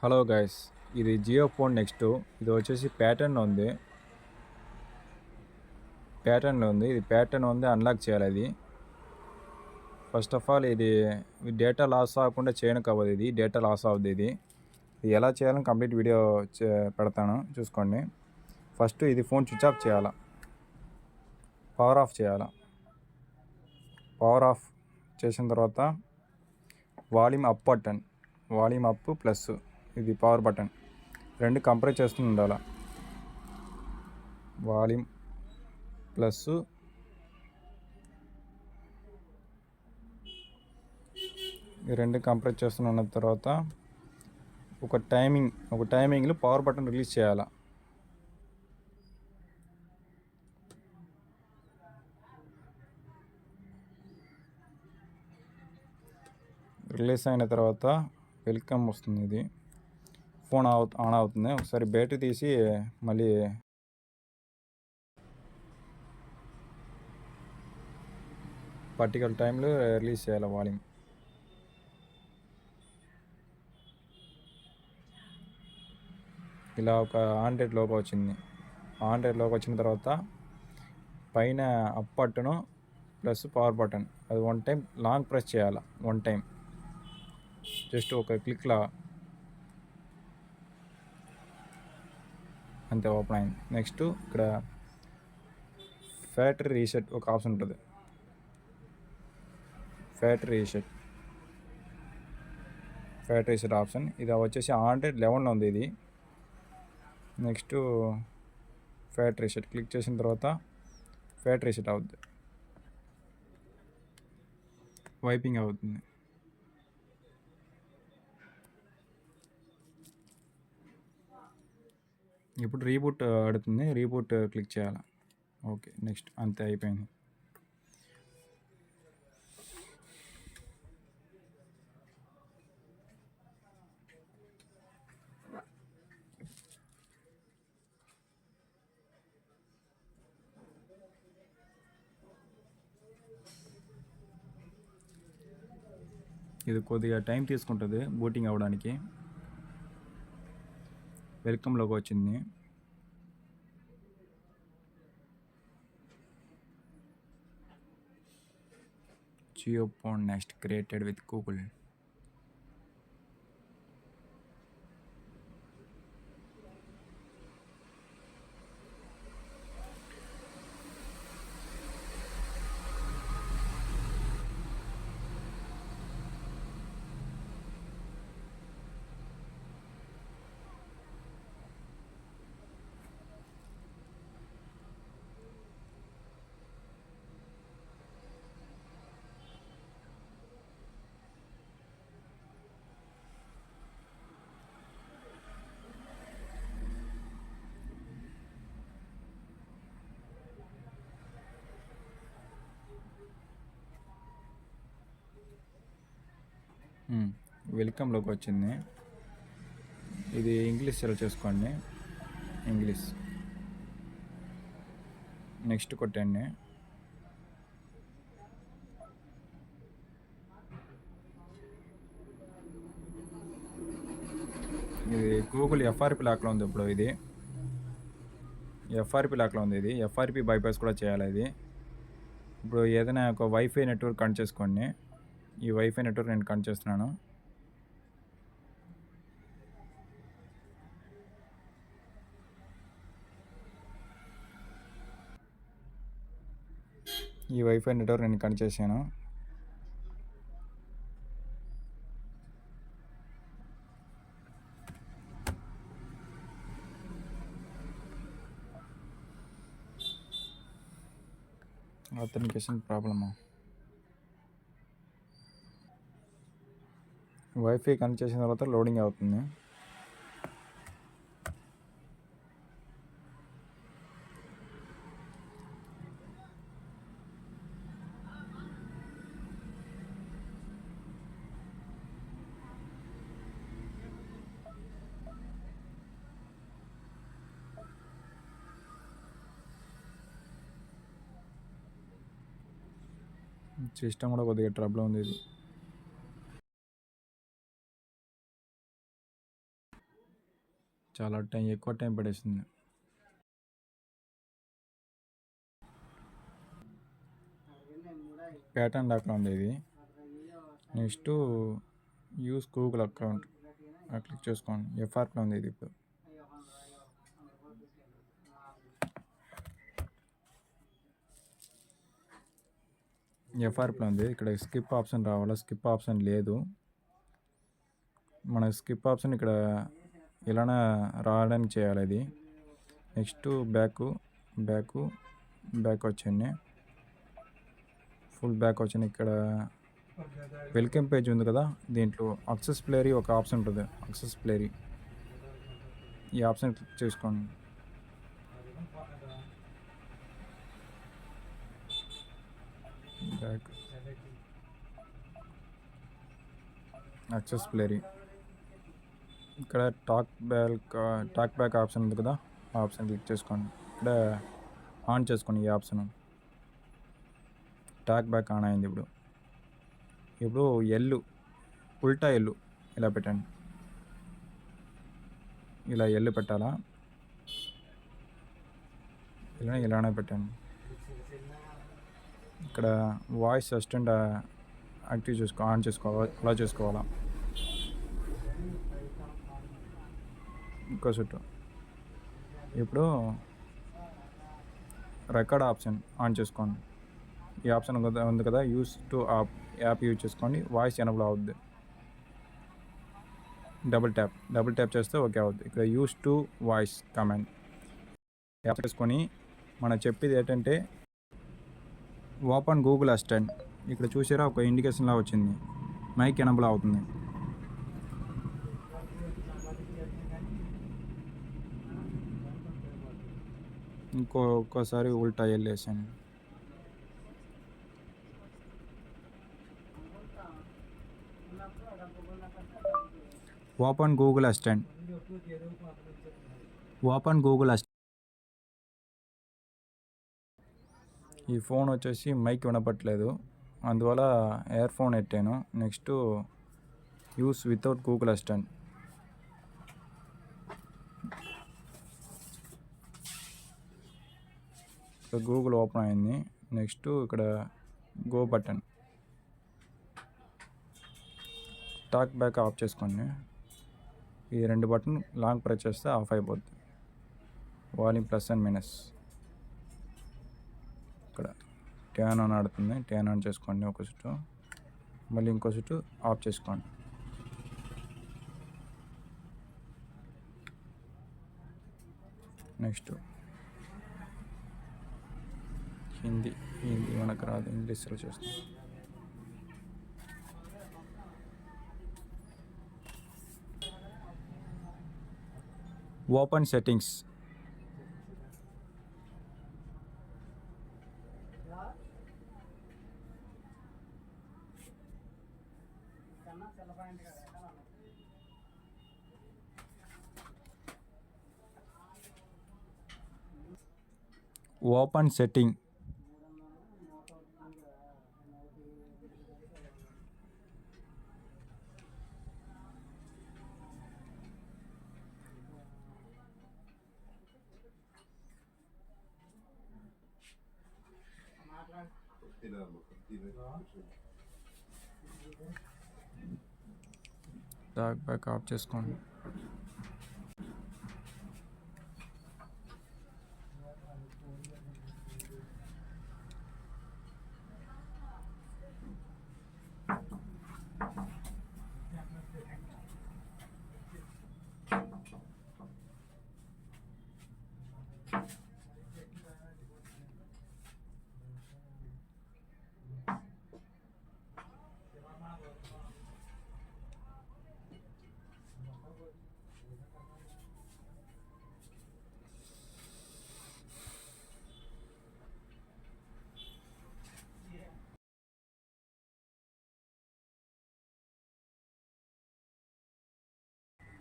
Hello guys, ఇది Jio phone next. ఇది వచ్చేసి ప్యాటర్న్లో ఉంది. ఇది ప్యాటర్న్ ఉంది, అన్లాక్ చేయాలి. అది ఫస్ట్ ఆఫ్ ఆల్ ఇది డేటా లాస్ అవ్వకుండా చేయడానికి అవ్వదు. ఇది డేటా లాస్ అవుద్ది. ఇది ఎలా చేయాలని కంప్లీట్ వీడియో పెడతాను, చూసుకోండి. ఫస్ట్ ఇది ఫోన్ స్విచ్ ఆఫ్ చేయాలా, పవర్ ఆఫ్ చేయాలా. పవర్ ఆఫ్ చేసిన తర్వాత volume up button, volume up plus ఇది పవర్ బటన్ రెండు కంప్రెస్ చేస్తూ ఉండాలి. వాల్యూమ్ ప్లస్ ఈ రెండు కంప్రెస్ చేస్తున్న తర్వాత ఒక టైమింగ్లో పవర్ బటన్ రిలీజ్ చేయాలి. రిలీజ్ అయిన తర్వాత వెల్కమ్ వస్తుంది. ఇది ఫోన్ ఆన్ అవుతుంది. ఒకసారి బ్యాటరీ తీసి మళ్ళీ పర్టికులర్ టైంలో రిలీజ్ చేయాలి వాల్యూమ్. ఇలా ఒక 100 లోకి వచ్చింది. 100 లోకి వచ్చిన తర్వాత పైన up button plus power button అది వన్ టైం లాంగ్ ప్రెస్ చేయాలి. వన్ టైం జస్ట్ ఒక క్లిక్లా అంతే, ఓపెన్ అయింది. నెక్స్ట్ ఇక్కడ ఫ్యాక్టరీ రీసెట్ ఒక ఆప్షన్ ఉంటుంది. ఫ్యాక్టరీ రీసెట్ ఆప్షన్ ఇది వచ్చేసి 111లో ఉంది. ఇది నెక్స్ట్ ఫ్యాక్టరీ రీసెట్ క్లిక్ చేసిన తర్వాత ఫ్యాక్టరీ రీసెట్ అవుతుంది, వైపింగ్ అవుతుంది. ఇప్పుడు రీబూట్ అడుగుతుంది, రీబూట్ క్లిక్ చేయాలి. ఓకే, నెక్స్ట్ అంతే, అయిపోయింది. ఇది కొద్దిగా టైం తీసుకుంటుంది బూటింగ్ అవ్వడానికి. వెల్కమ్లోకి వచ్చింది. Jio phone next created with Google. వెల్కమ్లోకి వచ్చింది. ఇది ఇంగ్లీష్ సెలెక్ట్ చేసుకోండి, ఇంగ్లీష్. నెక్స్ట్ కొట్టండి. ఇది గూగుల్ ఎఫ్ఆర్పి లాక్లో ఉంది. ఇప్పుడు ఇది ఎఫ్ఆర్పి లాక్లో ఉంది. ఇది ఎఫ్ఆర్పి బైపాస్ కూడా చేయాలి. ఇది ఇప్పుడు ఏదైనా ఒక వైఫై నెట్వర్క్ కనెక్ట్ చేసుకోండి. ఈ వైఫై నెట్వర్క్ నేను కనెక్ట్ చేస్తున్నాను. ఈ వైఫై నెట్వర్క్ నేను కనెక్ట్ చేశాను. ఆథెంటికేషన్ ప్రాబ్లమా? వైఫై కనెక్ట్ చేసిన తర్వాత లోడింగ్ అవుతుంది. సిస్టమ్ కూడా కొద్దిగా ట్రబుల్ ఉంది. ఇది చాలా ఎక్కువ టైం పడేస్తుంది. ప్యాటర్న్ లాక్లో ఉంది ఇది. Next use Google account click చేసుకోండి. ఎఫ్ఆర్లో ఉంది ఇది. ఇప్పుడు ఎఫ్ఆర్లో ఉంది. ఇక్కడ స్కిప్ ఆప్షన్ రావాలా, స్కిప్ ఆప్షన్ లేదు. మన స్కిప్ ఆప్షన్ ఇక్కడ ఇలానే రావడానికి చేయాలి అది. నెక్స్ట్ బ్యాక్ వచ్చింది, ఫుల్ బ్యాక్ వచ్చింది. ఇక్కడ వెల్కమ్ పేజ్ ఉంది కదా, దీంట్లో అక్సెస్ ప్లేరీ ఒక ఆప్షన్ ఉంటుంది. అక్సెస్ ప్లేరీ ఈ ఆప్షన్ క్లిక్ చేసుకోండి. బ్యాక్ అక్సెస్ ప్లేరీ ఇక్కడ టాక్ బ్యాక్ ఆప్షన్ ఉంది కదా, ఆ ఆప్షన్ క్లిక్ చేసుకోండి. ఇక్కడ ఆన్ చేసుకోండి ఈ ఆప్షన్. టాక్ బ్యాక్ ఆన్ అయింది. ఇప్పుడు ఉల్టా ఎల్లు ఇలా పెట్టండి. ఇలా ఎల్లు పెట్టాలా, ఇలానే పెట్టండి. ఇక్కడ వాయిస్ అసిస్టెంట్ యాక్టివ్ ఆన్ చేసుకోవాలి, అలా చేసుకోవాలా. ఇంకో చుట్టూ ఇప్పుడు రికార్డ్ ఆప్షన్ ఆన్ చేసుకోండి. ఈ ఆప్షన్ ఉంది కదా, యూస్ టు యాప్ యూజ్ చేసుకోండి. వాయిస్ ఎనబుల్ అవుద్ది. డబుల్ ట్యాప్ చేస్తే ఓకే అవుద్ది. ఇక్కడ use to voice command app చేసుకొని మనం చెప్పేది ఏంటంటే ఓపెన్ గూగుల్ అసిస్టెంట్. ఇక్కడ చూసారా, ఒక ఇండికేషన్లా వచ్చింది, మైక్ ఎనబుల్ అవుతుంది. ఒక్కోసారి ఉల్టా వెళ్ళేసాను. Open Google assistant. ఈ ఫోన్ వచ్చేసి మైక్ వినపట్లేదు, అందువల్ల ఇయర్ ఫోన్ ఎట్టాను. Next use without Google assistant. Google open అయింది. నెక్స్ట్ ఇక్కడ go button, talk back off చేసుకోండి. ఈ రెండు బటన్ లాంగ్ ప్రెస్ చేస్తే ఆఫ్ అయిపోద్ది. Volume plus and minus. ఇక్కడ ట్యాన్ ఆన్ ఆడుతుంది, ట్యాన్ ఆన్ చేసుకోండి ఒక చుట్టూ, మళ్ళీ ఇంకో చుట్టూ ఆఫ్ చేసుకోండి. నెక్స్ట్ హిందీ మనకు రాదు, ఇంగ్లీష్లో చేస్తాం. Open settings. Open setting. Talk back off చేసుకోండి.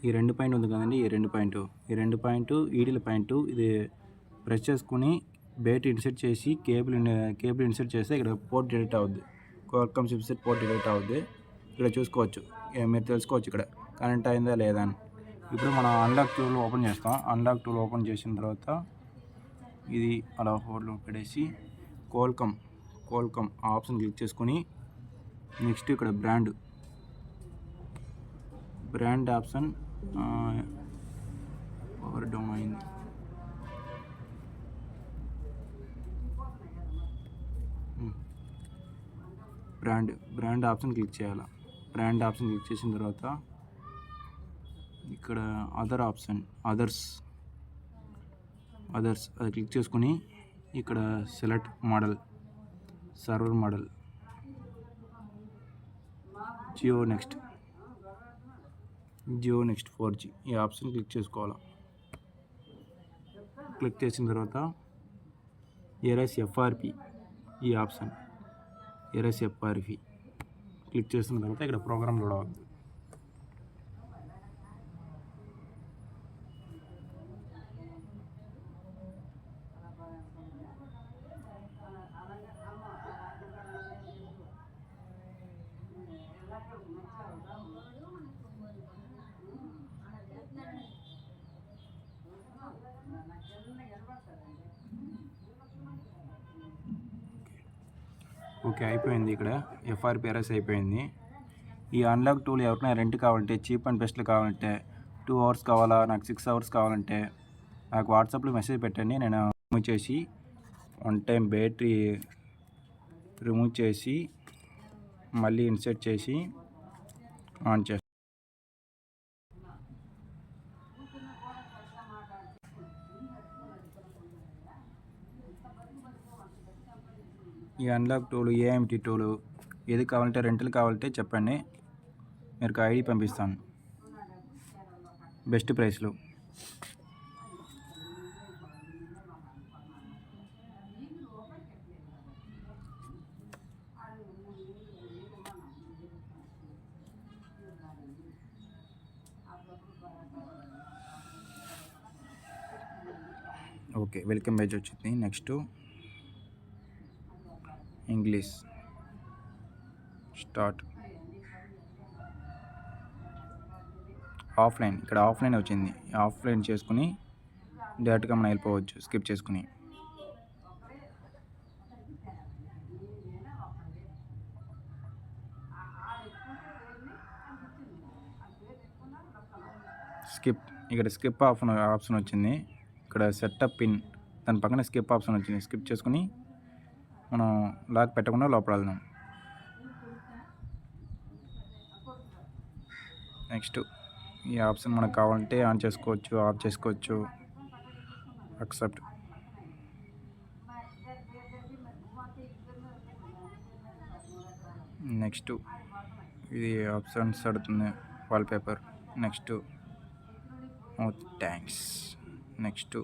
ఈ రెండు పాయింట్ ఉంది కదండి, ఈ రెండు పాయింట్ ఈడిల్ పాయింట్, ఇది ప్రెస్ చేసుకుని బేట్ ఇన్సర్ట్ చేసి కేబుల్ ఇన్సర్ట్ చేస్తే ఇక్కడ పోర్ట్ డిలీట్ అవుద్ది. క్వాల్కామ్ చిప్సెట్ పోర్ట్ డిలీట్ అవుద్ది. ఇక్కడ చూసుకోవచ్చు, మీరు తెలుసుకోవచ్చు ఇక్కడ కనెక్ట్ అయిందా లేదా అని. ఇప్పుడు మనం అన్లాక్ టూల్ ఓపెన్ చేస్తాం. అన్లాక్ టూల్ ఓపెన్ చేసిన తర్వాత ఇది అలా హోల్డ్లో పెట్టేసి కోల్కమ్ ఆ ఆప్షన్ క్లిక్ చేసుకొని నెక్స్ట్ ఇక్కడ బ్రాండ్ ఆప్షన్ పవర్ డౌన్ అయింది. బ్రాండ్ ఆప్షన్ క్లిక్ చేయాలి. బ్రాండ్ ఆప్షన్ క్లిక్ చేసిన తర్వాత ఇక్కడ అదర్స్ అది క్లిక్ చేసుకొని ఇక్కడ select model, server model, Jio next 4G ఈ ఆప్షన్ క్లిక్ చేసుకోవాలి. క్లిక్ చేసిన తర్వాత ఎరేస్ FRP ఈ ఆప్షన్ క్లిక్ చేసిన తర్వాత ఇక్కడ ప్రోగ్రామ్ లోడ్ అవుతుంది. ఓకే, అయిపోయింది. ఇక్కడ FRP ఎరేస్ అయిపోయింది. ఈ అన్లాక్ టూల్ ఎవరికైనా రెంట్ కావాలంటే, చీప్ అండ్ బెస్ట్లు కావాలంటే, 2 hours కావాలా, నాకు 6 hours కావాలంటే నాకు వాట్సాప్లో మెసేజ్ పెట్టండి. నేను రిమూవ్ చేసి 1 time బ్యాటరీ రిమూవ్ చేసి మళ్ళీ ఇన్సర్ట్ చేసి ఆన్ చేస్తాను. ఈ అన్లాక్ టూల్, AMT టూలు ఏది కావాలంటే, రెంటల్ కావాలంటే చెప్పండి, మీరు ఐడి పంపిస్తాను బెస్ట్ ప్రైస్లో. ఓకే, వెల్కమ్ పేజ్ వచ్చింది. Next English start. ఆఫ్లైన్, ఇక్కడ ఆఫ్లైన్ వచ్చింది. ఆఫ్లైన్ చేసుకుని డైరెక్ట్గా మనం వెళ్ళిపోవచ్చు స్కిప్ చేసుకుని. ఇక్కడ స్కిప్ ఆప్షన్ వచ్చింది. ఇక్కడ సెటప్ పిన్, దాని పక్కన స్కిప్ ఆప్షన్ వచ్చింది. స్కిప్ చేసుకుని మనం లాక్ పెట్టకుండా లోపల వెళ్దాం. నెక్స్ట్ ఈ ఆప్షన్ మనకు కావాలంటే ఆన్ చేసుకోవచ్చు, ఆఫ్ చేసుకోవచ్చు. యాక్సెప్ట్. నెక్స్ట్ ఇది ఆప్షన్స్ అడుగుతుంది. Wallpaper. Next thanks. Next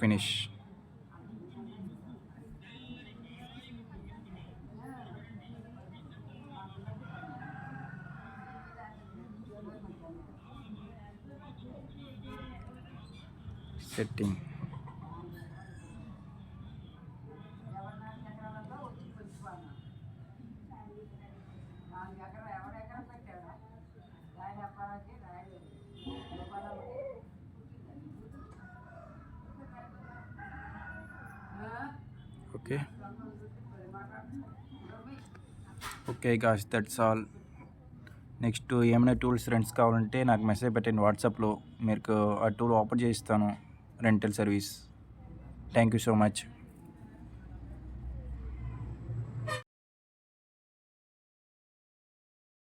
finish. Setting. Okay guys, that's all. Next ఏమైనా టూల్స్ రెంట్స్ కావాలంటే నాకు మెసేజ్ పెట్టండి వాట్సాప్లో. మీకు ఆ టూల్ ఓపెన్ చేయిస్తాను. Rental service. Thank you so much.